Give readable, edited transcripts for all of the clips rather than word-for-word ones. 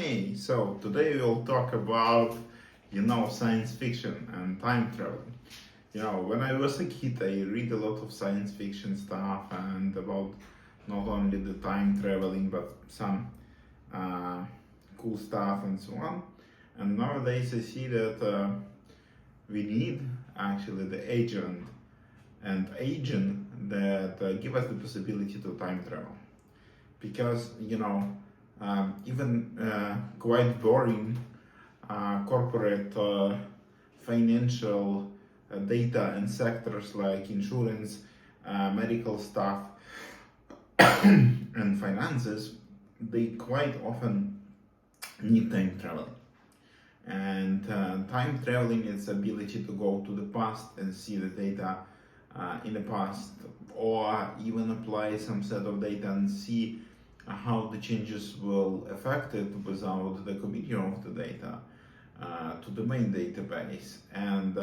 Hey, so today we'll talk about, science fiction and time travel. When I was a kid, I read a lot of science fiction stuff and about not only the time traveling but some uh, cool stuff and so on. And nowadays I see that we need actually the agent that give us the possibility to time travel because even quite boring corporate financial data and sectors like insurance, medical stuff, and finances, they quite often need time traveling. And time traveling is ability to go to the past and see the data in the past, or even apply some set of data and see how the changes will affect it without the committing of the data to the main database. And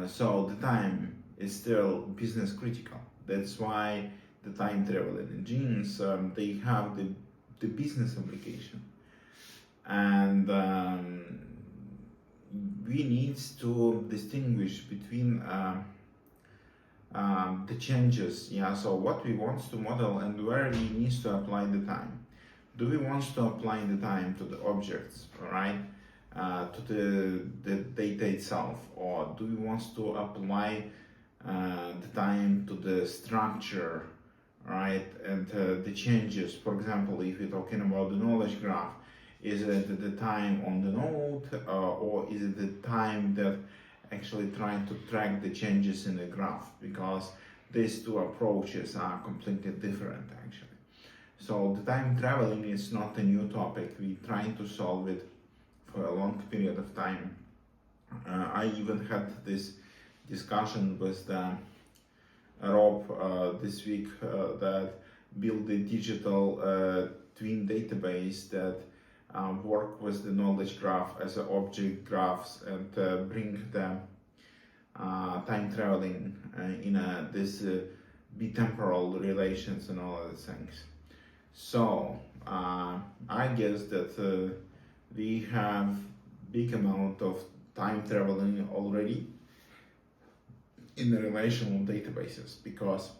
so the time is still business critical. That's why the time traveling engines, they have the business application. And we need to distinguish between the changes. So what we want to model and where we need to apply the time. Do we want to apply the time to the objects, right? To the data itself, or do we want to apply the time to the structure, right? And the changes. For example, if we're talking about the knowledge graph, is it the time on the node, or is it the time that actually trying to track the changes in the graph? Because these two approaches are completely different actually. So the time traveling is not a new topic. We're trying to solve it for a long period of time. I even had this discussion with Rob this week that built a digital twin database that work with the knowledge graph as an object graphs and bring the time traveling in this bitemporal relations and all other things. So I guess that we have big amount of time traveling already in the relational databases, because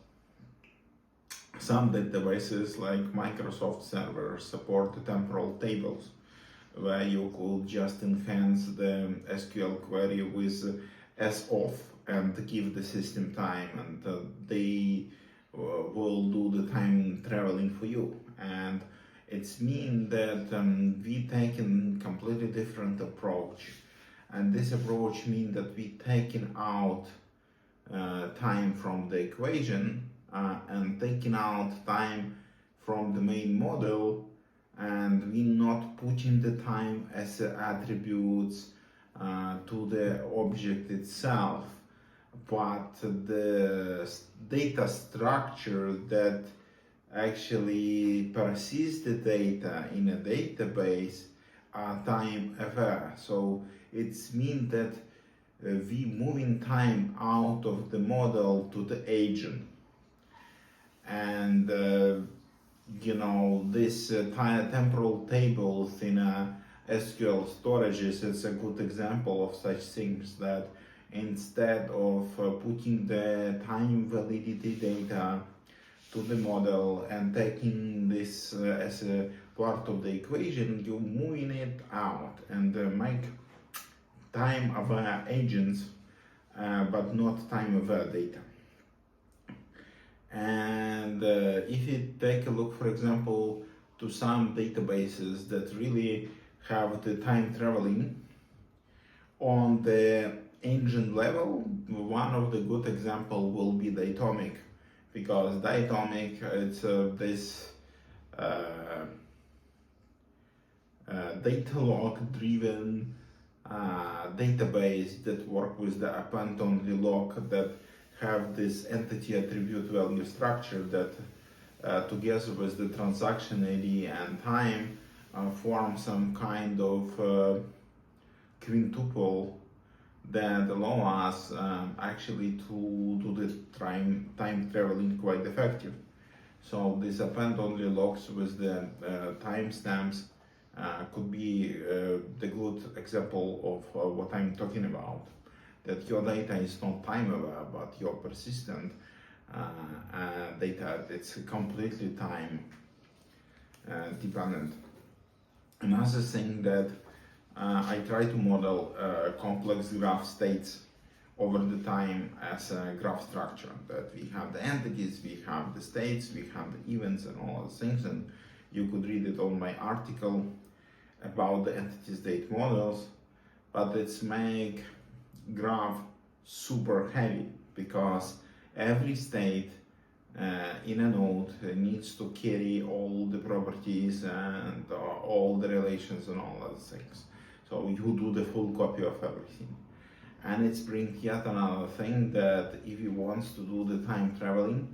some databases like Microsoft Server support the temporal tables, where you could just enhance the SQL query with sof and give the system time, and they will do the time traveling for you. And it's mean that we taking completely different approach, and this approach means that we taking out time from the equation and taking out time from the main model, and we not putting the time as attributes to the object itself, but the data structure that actually persists the data in a database are time aware. So it's mean that we moving time out of the model to the agent. And this temporal tables in SQL storages is a good example of such things, that instead of putting the time validity data to the model and taking this as a part of the equation, you're moving it out and make time aware agents, but not time aware data. And if you take a look, for example, to some databases that really have the time traveling on the engine level, one of the good example will be Datomic, because Datomic, it's this data log driven database that work with the append only log, that have this entity attribute value structure that together with the transaction ID and time form some kind of quintuple that allow us actually to do the time traveling quite effective. So this append only logs with the timestamps could be the good example of what I'm talking about. That your data is not time aware, but your persistent data. It's completely time dependent. Another thing that I try to model complex graph states over the time as a graph structure, that we have the entities, we have the states, we have the events and all those things, and you could read it on my article about the entity state models, but it's make graph super heavy because every state in a node needs to carry all the properties and all the relations and all those things. So you do the full copy of everything. And it's brings yet another thing that if you want to do the time traveling,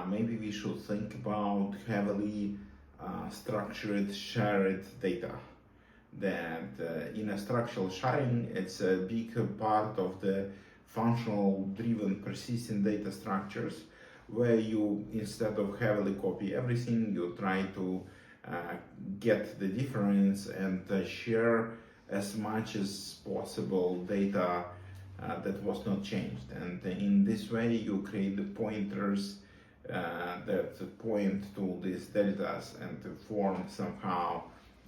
maybe we should think about heavily structured shared data. That in a structural sharing, it's a big part of the functional driven persistent data structures, where you, instead of heavily copy everything, you try to get the difference and share as much as possible data that was not changed. And in this way, you create the pointers that point to these deltas and to form somehow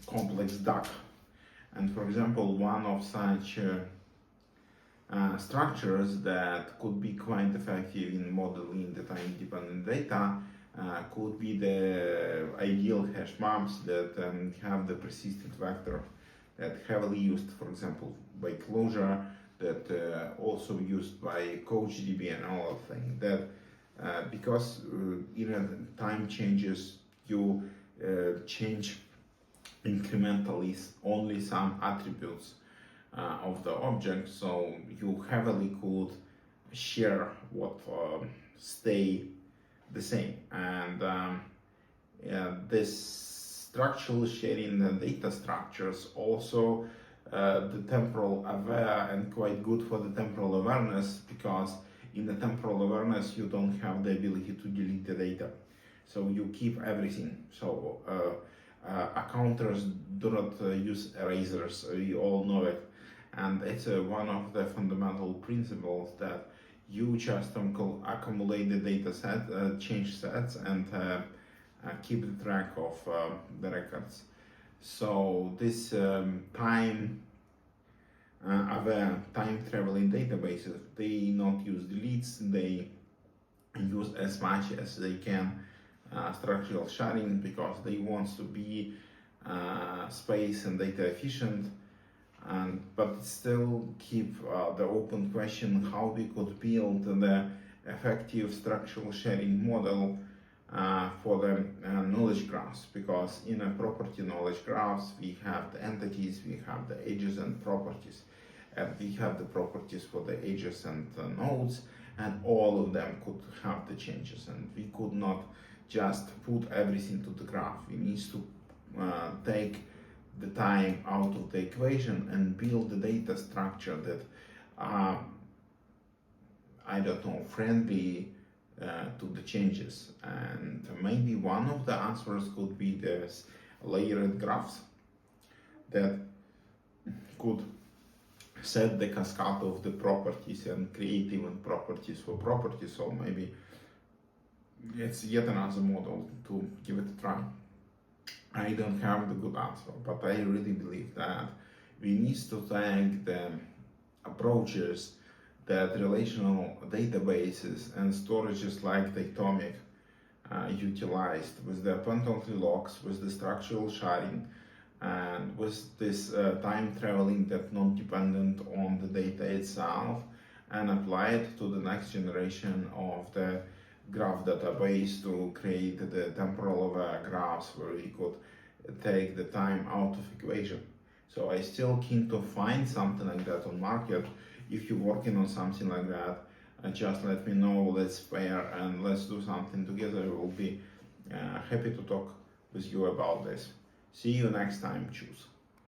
complex duck. And for example, one of such structures that could be quite effective in modeling the time-dependent data could be the ideal hash maps that have the persistent vector, that heavily used, for example, by Clojure, that also used by CouchDB and all of things. That because time changes, you change incrementally only some attributes of the object, so you heavily could share what stay the same. And this structural sharing the data structures also the temporal aware and quite good for the temporal awareness, because in the temporal awareness you don't have the ability to delete the data, so you keep everything. So accounters do not use erasers, we all know it, and it's one of the fundamental principles that you just accumulate the data set, change sets, and keep the track of the records. So this time aware time traveling databases, they not use deletes, they use as much as they can structural sharing, because they want to be space and data efficient, but still keep the open question how we could build the effective structural sharing model for the knowledge graphs, because in a property knowledge graphs we have the entities, we have the edges and properties, and we have the properties for the edges and nodes, and all of them could have the changes, and we could not just put everything to the graph. We need to take the time out of the equation and build the data structure that I don't know, friendly to the changes. And maybe one of the answers could be this layered graphs that could set the cascade of the properties and create even properties for properties. So maybe it's yet another model to give it a try. I don't have the good answer, but I really believe that we need to take the approaches that relational databases and storages like Datomic utilized, with the penalty locks, with the structural sharing, and with this time traveling that not dependent on the data itself, and apply it to the next generation of the graph database to create the temporal graphs where we could take the time out of equation. So I still keen to find something like that on market. If you're working on something like that, just let me know, let's pair and let's do something together. I will be happy to talk with you about this. See you next time. Choose.